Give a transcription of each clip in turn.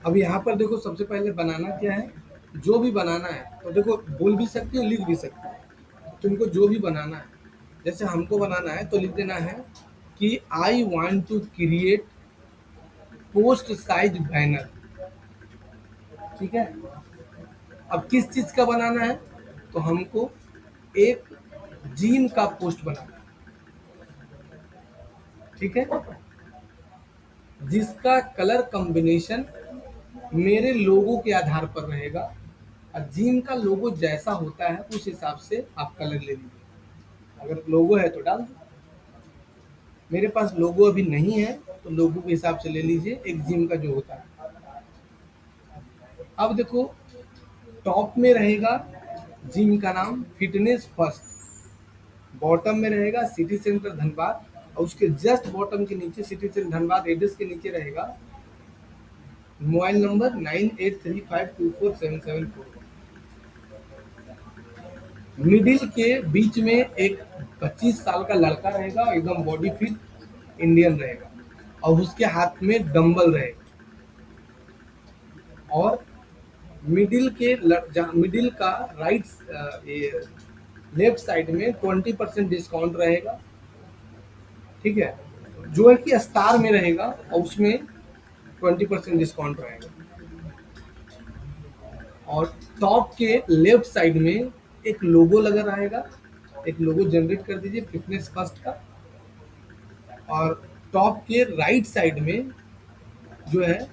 अब यहाँ पर देखो सबसे पहले बनाना क्या है, जो भी बनाना है तो देखो बोल भी सकते हो लिख भी सकते हो। तुमको जो भी बनाना है, जैसे हमको बनाना है तो लिख देना है कि I want to create post size banner. ठीक है। अब किस चीज का बनाना है, तो हमको एक जिम का पोस्ट बनाना है। ठीक है, जिसका कलर कॉम्बिनेशन मेरे लोगो के आधार पर रहेगा, और जिम का लोगो जैसा होता है उस हिसाब से आप कलर ले लीजिए। अगर लोगो है तो डाल दो, मेरे पास लोगो अभी नहीं है तो लोगो के हिसाब से ले लीजिए, एक जिम का जो होता है। अब देखो टॉप में रहेगा जिम का नाम फिटनेस फर्स्ट, बॉटम में रहेगा सिटी सेंटर धनबाद, और उसके जस्ट बॉटम के नीचे सिटी सेंटर धनबाद एड्रेस के नीचे रहेगा मोबाइल नंबर 9835247741। मिडिल के बीच में एक 25 साल का लड़का रहेगा, एकदम बॉडी फिट इंडियन रहेगा, और उसके हाथ में डंबल रहेगा। और मिडिल का लेफ्ट साइड में 20% डिस्काउंट रहेगा। ठीक है, जो है कि स्टार में रहेगा और उसमें 20% डिस्काउंट रहेगा। और टॉप के लेफ्ट साइड में एक लोगो लगा रहेगा, एक लोगो जनरेट कर दीजिए फिटनेस फर्स्ट का। और टॉप के राइट साइड में जो है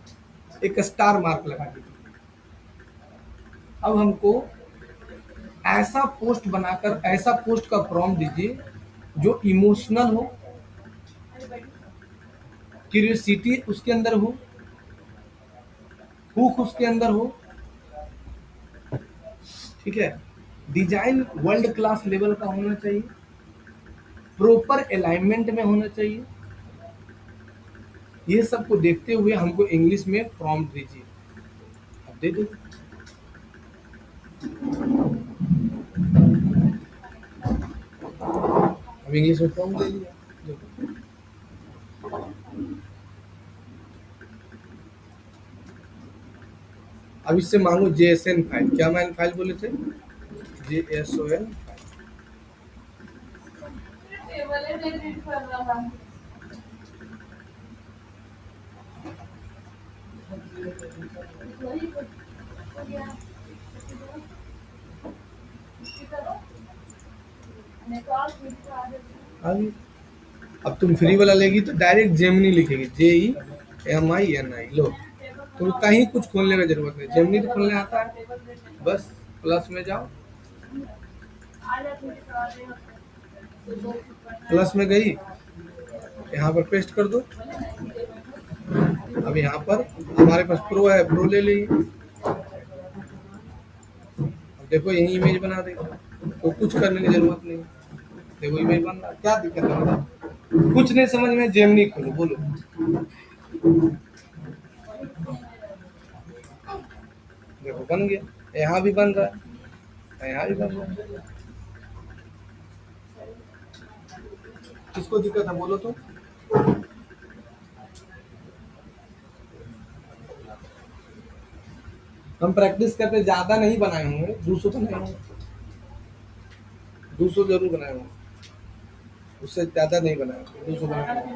एक स्टार मार्क लगा दीजिए। अब हमको ऐसा पोस्ट बनाकर, ऐसा पोस्ट का प्रॉम्प्ट दीजिए जो इमोशनल हो, क्यूरियोसिटी उसके अंदर हो, हुक उसके अंदर हो। ठीक है, डिजाइन वर्ल्ड क्लास लेवल का होना चाहिए, प्रॉपर अलाइनमेंट में होना चाहिए। ये सब को देखते हुए हमको इंग्लिश में प्रॉम्प्ट दीजिए। अब दे दो, अब इंग्लिश में प्रॉम्प्ट दे दिया। देखो अब इससे मांगो JSON फाइल, क्या मैंने फाइल बोले थे, JSON। अभी अब तुम फ्री वाला लेगी तो डायरेक्ट जेमिनी लिखेगी, JEMINI। लो, तुम कहीं कुछ खोलने की जरूरत नहीं, जेमिनी तो खोलने आता है। बस प्लस में जाओ, प्लस में गई, यहाँ पर पेस्ट कर दो। अब यहाँ पर हमारे पास प्रो है, प्रो ले लीजिए। अब देखो यही इमेज बना देगा, तो कुछ करने की जरूरत नहीं। देखो इमेज बन रहा है, क्या दिक्कत है बताओ? कुछ नहीं समझ में, जेमिनी खोलो, बोलो। देखो बन गया, यहाँ भी बन रहा है, यहाँ भी बन रहा है। किसको दिक्कत है बोलो तो? हम प्रैक्टिस करते ज्यादा नहीं बनाए होंगे, 200 बनाए होंगे, 200 जरूर बनाए होंगे, उससे ज्यादा नहीं बनाए होंगे, 200 बनाए होंगे।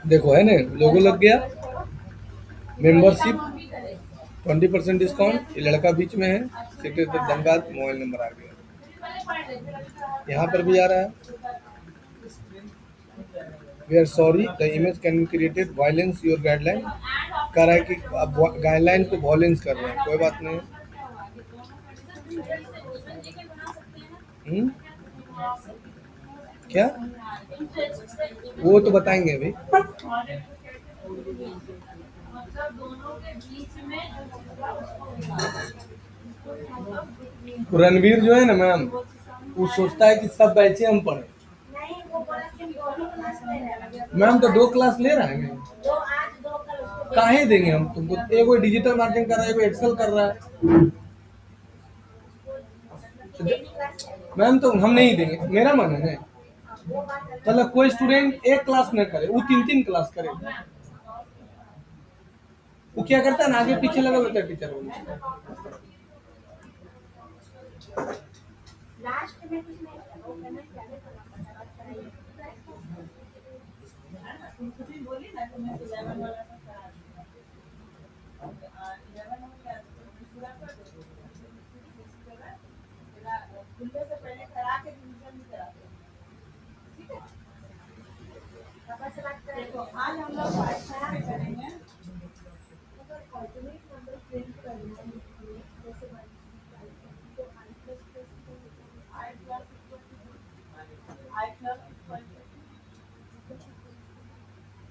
देखो है ना, लोगो लग गया, मेंबरशिप 20% डिस्काउंट, ये लड़का बीच में है, सिटी धनबाद, मोबाइल नंबर आ गया, यहाँ पर भी आ रहा है। We are sorry the image can be created violence your guideline. कह रहा है कि आप गाइडलाइन को वॉयलेंस कर रहे हैं, कोई बात नहीं। क्या वो तो बताएंगे अभी। रणवीर जो है ना मैम, वो सोचता है कि सब बैचे हम पढ़े। मैम तो 2 क्लास ले रहा है मैम, काहे देंगे हम तुमको? एगो डिजिटल मार्केटिंग कर रहा है, एगो एक्सेल कर रहा है। मैम तो हम नहीं देंगे, मेरा मन है। मतलब कोई स्टूडेंट एक क्लास न करे, वो 3-3 क्लास करे। वो क्या करता है ना, आगे पीछे लगा रहता है टीचर बोलने।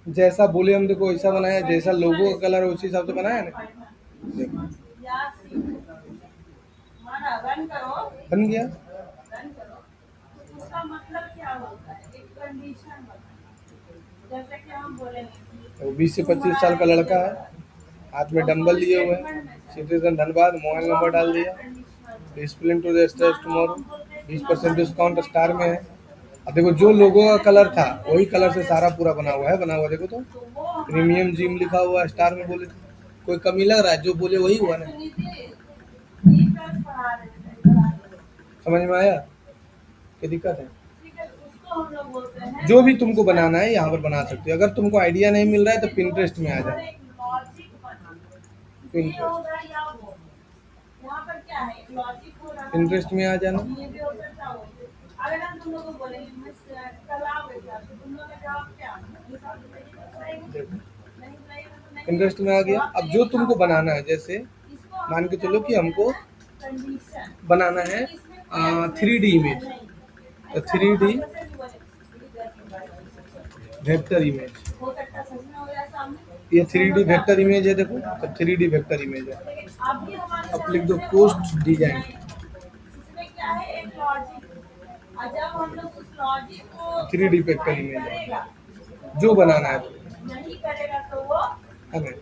जैसा बोले हम देखो वैसा बनाया, जैसा लोगो का कलर है उसी हिसाब से बनाया ना। देखो बन गया। तो 20 से 25 साल का लड़का है, हाथ में डंबल लिए हुए हैं, सिटीजन धनबाद, मोबाइल नंबर डाल दिया, discipline to the stage tomorrow, 20% discount star में है। अब देखो जो लोगो का कलर था वही कलर से सारा पूरा बना हुआ है, बना हुआ देखो तो प्रीमियम जिम लिखा हुआ है, स्टार में बोले कोई कमी लग रहा है, जो बोले वही हुआ ना। समझ में आया? क्या दिक्कत है? जो भी तुमको बनाना है यहाँ पर बना सकते हो। अगर तुमको आइडिया नहीं मिल रहा है तो पिंटरेस्ट में आ जाओ। पिंटरेस्ट में आ जाना। इंटरेस्ट में आ गया। अब जो तुमको बनाना है, जैसे मान के चलो कि हमको बनाना है 3D इमेज, तो 3D वेक्टर इमेज, ये 3D वेक्टर इमेज है। देखो सब 3D वेक्टर इमेज है। अब लिख दो post design, 3D vector image है जो बनाना है हमें।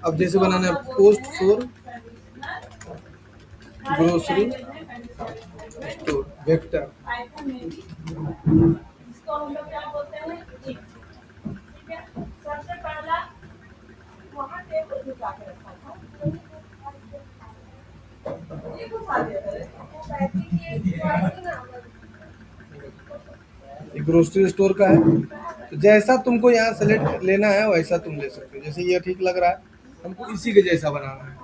अब जैसे बनाना है post for grocery store vector, grocery store का है। तो जैसा तुमको यहाँ सेलेक्ट लेना है वैसा तुम ले सकते हो। जैसे ये ठीक लग रहा है, हमको इसी के जैसा बनाना है,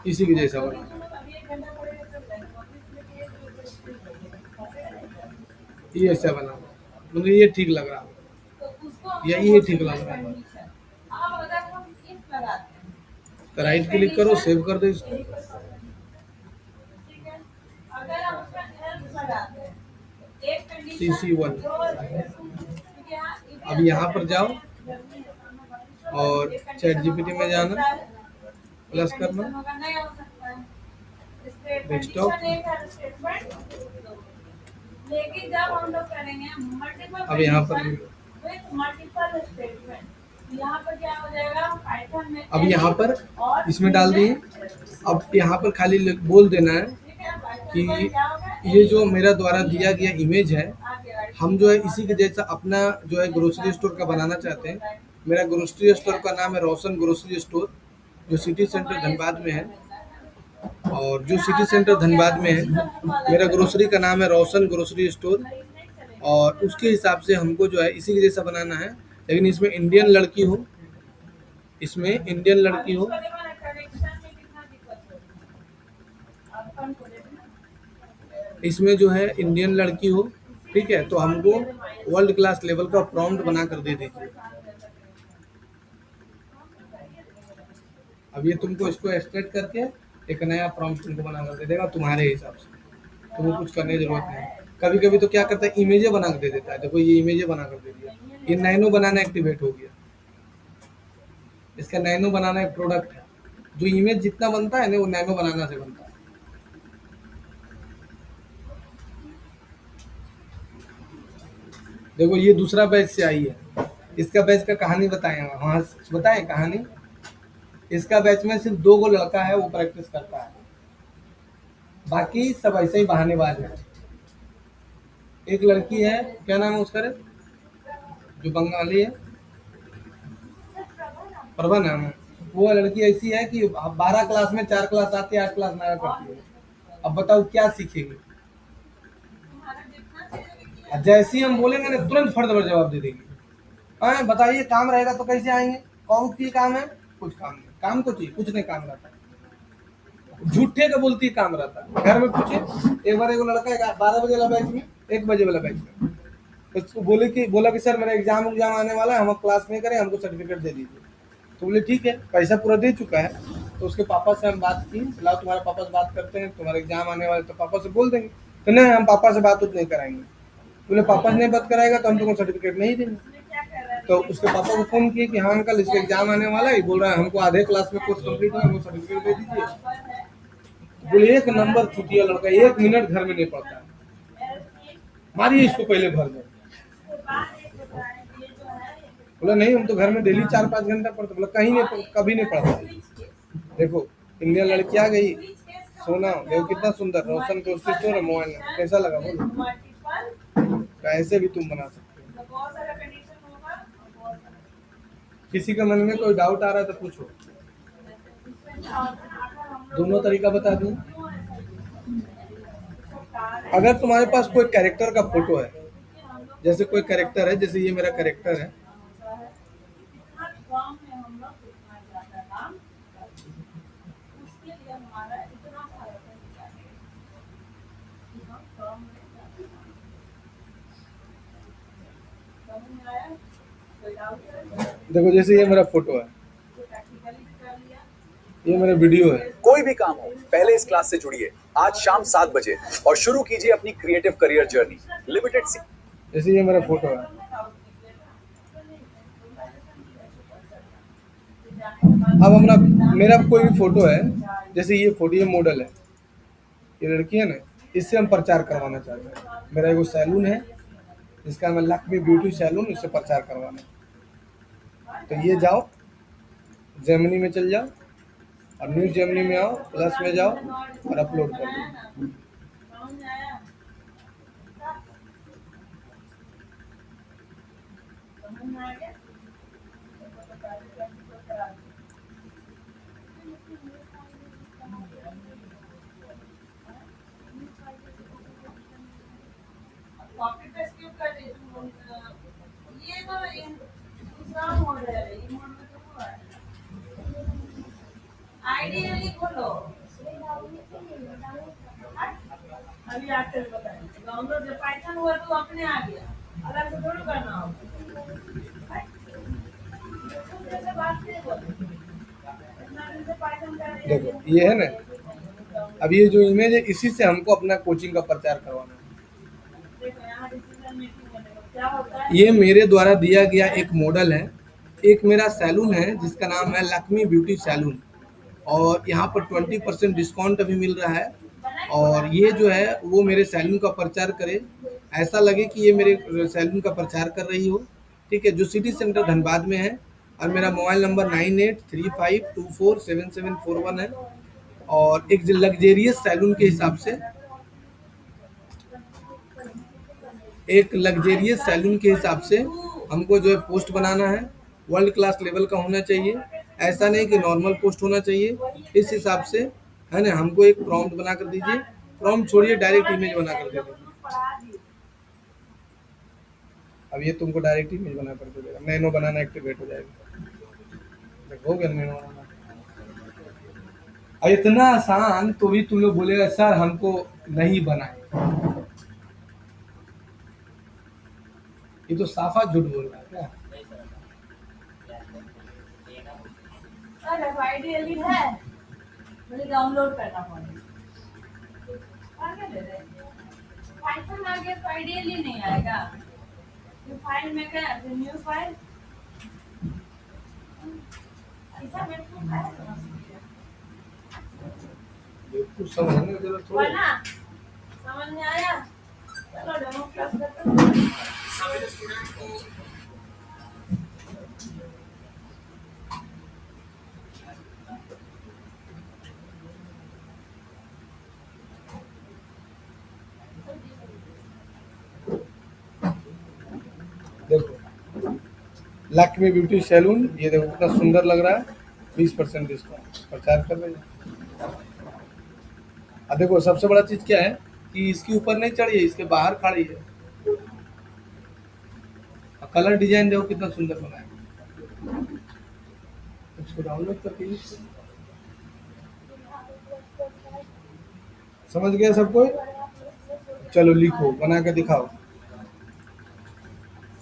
इसी के जैसा बनाना है। ये ऐसा बनाना है, मतलब ये ठीक लग रहा है या ये ठीक लग रहा है, तो राइट क्लिक करो, सेव कर दो इसको। CC1। अब यहाँ पर जाओ और चैट जीपीटी में जाना, प्लस करना, डेस्कटॉप। अब यहाँ पर अब यहाँ पर इसमें डाल दिए। अब यहाँ पर खाली बोल देना है कि ये जो मेरा द्वारा दिया गया इमेज है, हम जो है इसी के जैसा अपना जो है ग्रोसरी स्टोर का बनाना चाहते हैं। मेरा ग्रोसरी स्टोर का नाम है रोशन ग्रोसरी स्टोर, जो सिटी सेंटर धनबाद में है। और जो सिटी सेंटर धनबाद में है, मेरा ग्रोसरी का नाम है रोशन ग्रोसरी स्टोर, और उसके हिसाब से हमको जो है इसी के जैसा बनाना है। लेकिन इसमें इंडियन लड़की हो, इसमें इंडियन लड़की हो, इसमें जो है इंडियन लड़की हो, ठीक है। तो हमको वर्ल्ड क्लास लेवल का प्रॉम्प्ट बना कर दे दीजिए। अब ये तुमको इसको एक्सट्रैक्ट करके एक नया प्रॉम्प्ट तुमको बना कर दे देगा तुम्हारे हिसाब से, तुम्हें कुछ करने की जरूरत नहीं। कभी कभी तो क्या करता है, इमेजें बना कर दे देता है। देखो ये इमेजें बना कर दे दिया, ये नैनो बनाना एक्टिवेट हो गया। इसका नैनो बनाना एक प्रोडक्ट है, जो इमेज जितना बनता है ना वो नैनो बनाना से बनता है। देखो ये दूसरा बैच से आई है, इसका बैच का कहानी बताएं, वहाँ बताएं कहानी। इसका बैच में सिर्फ 2 गो लड़का है, वो प्रैक्टिस करता है, बाकी सब ऐसे ही बहानेबाज है। एक लड़की है, क्या नाम है उसका रे, जो बंगाली है, प्रभा नाम है। वो लड़की ऐसी है कि 12 क्लास में 4 क्लास आती है, 8 क्लास ना करती है। अब बताओ क्या सीखेगी। और जैसे ही हम बोलेंगे ना तुरंत फर्द भर जवाब दे देगी। बताइए काम रहेगा तो कैसे आएंगे, कौन की काम है, कुछ काम नहीं, काम तो चाहिए, कुछ नहीं काम रहता, झूठे का बोलती काम रहता है। घर में पूछे, एक बार एक लड़का 12 बजे वाला बैच में, 1 बजे वाला बैच में, उसको बोला कि सर मेरा एग्जाम आने वाला है, हम क्लास नहीं करें, हमको सर्टिफिकेट दे दीजिए। तो बोले ठीक है, पैसा पूरा दे चुका है। तो उसके पापा से हम बात की, बोला तुम्हारे पापा से बात करते हैं, तुम्हारा एग्जाम आने वाला है तो पापा से बोल देंगे। तो नहीं, हम पापा से बात नहीं कराएंगे। बोले पापा से नहीं बात कराएगा तो हम तुमको सर्टिफिकेट नहीं देंगे। तो उसके पापा को फोन किए कि हाँ अंकल इसका एग्जाम आने वाला है, बोल रहा है हमको आधे क्लास में कोर्स कंप्लीट हुआ, हमको सर्टिफिकेट दे दीजिए। बोले एक नंबर छुटिया लड़का, 1 मिनट घर में नहीं पड़ता है, मारिए इसको पहले भर दो। बोला नहीं हम तो घर में डेली 4-5 घंटा पढ़ते। बोला कहीं नहीं, कभी नहीं पढ़ता। देखो इंडियन लड़की आ गई, सोना देखो कितना सुंदर, रोशन को स्टोर है मोबाइल में, कैसा लगा बोलो। ऐसे भी तुम बना सकते हो। किसी के मन में कोई डाउट आ रहा है तो पूछो, दोनों तरीका बता दूं। अगर तुम्हारे पास कोई कैरेक्टर का फोटो है, जैसे कोई कैरेक्टर है, जैसे ये मेरा कैरेक्टर है, देखो जैसे ये मेरा फोटो है, ये मेरा वीडियो है। कोई भी काम हो पहले इस क्लास से जुड़िए आज शाम 7 बजे और शुरू कीजिए अपनी क्रिएटिव करियर जर्नी। लिमिटेड जैसे ये मेरा फोटो है, अब हमारा मेरा कोई भी फोटो है, जैसे ये फोटो, ये मॉडल है, ये लड़की है ना, इससे हम प्रचार करवाना चाहते हैं। मेरा एगो सैलून है जिसका नाम है लक्ष्मी ब्यूटी सैलून, इससे प्रचार करवाना है। तो ये जाओ, जेमिनी में चल जाओ और न्यू जेमिनी में आओ, प्लस में जाओ और अपलोड कर दो। कॉपी पेस्ट क्यों कर रही तुम? ये तो दूसरा मोड है, ये मोड में तो हुआ है। आइडियली खोलो, अभी आके बताएं। डाउनलोड जब पाइथन हुआ तो अपने आ गया, अलग से थोड़ा करना होगा। जैसे बात नहीं बोलो, इतना दिन से पाइथन कर रही है। देखो ये है ना, अब ये जो इमेज है इसी से हमको अपना कोचिंग का प्रचार करवाना है। ये मेरे द्वारा दिया गया एक मॉडल है, एक मेरा सैलून है जिसका नाम है लक्ष्मी ब्यूटी सैलून, और यहाँ पर 20% डिस्काउंट अभी मिल रहा है। और ये जो है वो मेरे सैलून का प्रचार करे, ऐसा लगे कि ये मेरे सैलून का प्रचार कर रही हो। ठीक है, जो सिटी सेंटर धनबाद में है, और मेरा मोबाइल नंबर 9835247741 है। और एक लग्जेरियस सैलून के हिसाब से, एक लग्जेरियस सैलून के हिसाब से हमको जो है पोस्ट बनाना है, वर्ल्ड क्लास लेवल का होना चाहिए, ऐसा नहीं कि नॉर्मल पोस्ट होना चाहिए। इस हिसाब से है ना, हमको एक प्रॉम्प्ट बना कर दीजिए, प्रॉम्प्ट छोड़िए डायरेक्ट इमेज बना कर दे दीजिए। अब ये तुमको डायरेक्ट इमेज बना कर दे देगा, नैनो बनाना एक्टिवेट हो जाएगा। देखो हो गया नैनो बनाना। और इतना आसान तो भी तुम लोग बोलेगा सर हमको नहीं बनाए, ये तो साफा झूठ बोल रहा है क्या? अरे आइडियली है, मुझे डाउनलोड करना पड़ेगा। आगे ले रहे पाइथन आ गया तो आइडियली नहीं आएगा। ये फाइल में क्या है, न्यू फाइल ऐसा मेरे को है कुछ समझने की जरूरत थोड़ी है ना, समझ में आया। चलो डेमो क्लास करते हैं। सभी स्टूडेंट को देखो लक्ष्मी ब्यूटी सैलून, ये देखो कितना सुंदर लग रहा है, 20% डिस्काउंट प्रचार कर रहे हैं। अब देखो सबसे बड़ा चीज क्या है कि इसके ऊपर नहीं चढ़ी है, इसके बाहर खड़ी है। और कलर डिजाइन देखो कितना सुंदर बना है। इसको डाउनलोड करके use करो। समझ गया सब कोई? चलो लिखो, बना के दिखाओ।